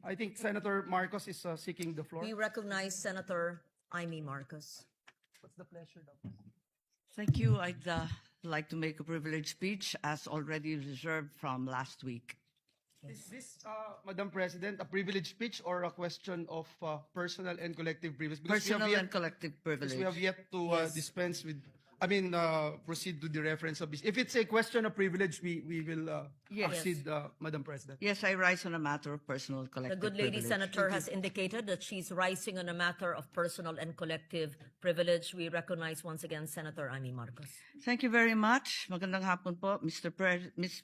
I think Senator Marcos is seeking the floor. We recognize Senator Amy Marcos. What's the pleasure, Thank you. I'd like to make a privileged speech as already reserved from last week. Is this, Madam President, a privilege speech or a question of personal and collective privilege? Because Personal and collective because privilege. we have yet to dispense with, proceed to the reference of this. If it's a question of privilege, we will Yes. proceed, Madam President. Yes, I rise on a matter of personal and The collective good lady privilege. senator has indicated that she's rising on a matter of personal and collective privilege. We recognize once again Senator Amy Marcos. Thank you very much. Magandang hapon po,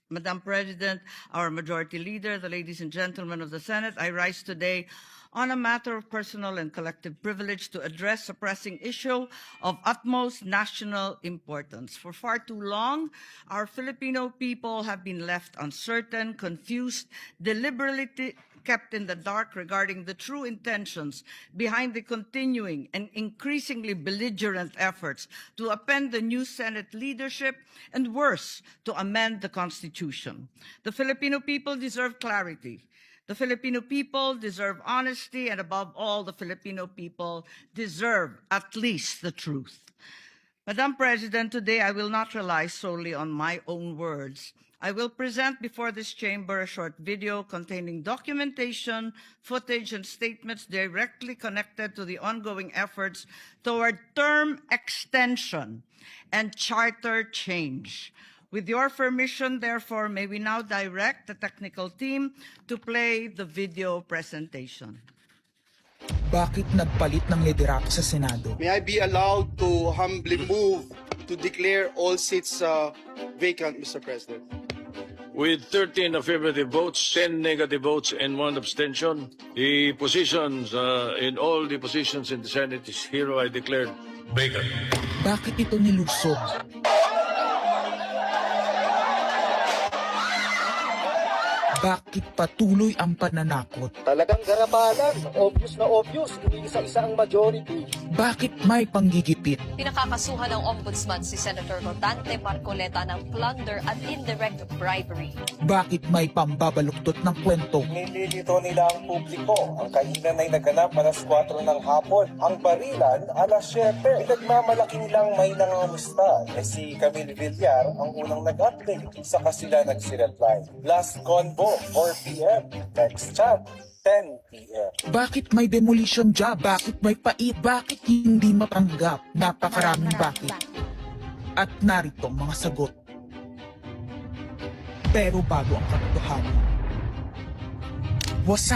Madam President, our Majority Leader, the ladies and gentlemen of the Senate. I rise today on a matter of personal and collective privilege to address a pressing issue of utmost national importance. For far too long, our Filipino people have been left uncertain, confused, deliberately kept in the dark regarding the true intentions behind the continuing and increasingly belligerent efforts to upend the new Senate leadership and, worse, to amend the Constitution. The Filipino people deserve clarity. The Filipino people deserve honesty, and above all, the Filipino people deserve at least the truth. Madam President, today I will not rely solely on my own words. I will present before this chamber a short video containing documentation, footage, and statements directly connected to the ongoing efforts toward term extension and charter change. With your permission, therefore, may we now direct the technical team to play the video presentation. Bakit nagpalit ng liderato sa Senado? May I be allowed to humbly move to declare all seats vacant, Mr. President? With 13 affirmative votes, 10 negative votes, and 1 abstention, the positions in all the positions in the Senate is hereby declared vacant. Bakit ito nilusog? Bakit patuloy ang pananakot? Talagang garabalan, obvious na obvious, iniisa-isa ang majority. Bakit may panggigipit? Pinakakasuhan ng Ombudsman si Senator Rotante Marcoleta ng plunder at indirect bribery. Bakit may pambabaluktot ng kwento? Nililito nila ang publiko. Ang kainan ay naganap alas 4 ng hapon. Ang barilan alas 7. Pinagmamalaki nilang may nangangamusta. Si Camille Villar ang unang nag-update. Saka sila nagsiretline. Last convo, 4 p.m. Next chat, 10 p.m. Bakit may demolition job? Bakit may pait? Bakit hindi matanggap? Napakaraming bakit. At narito ang mga sagot. Pero bago ang katotohanan, wasak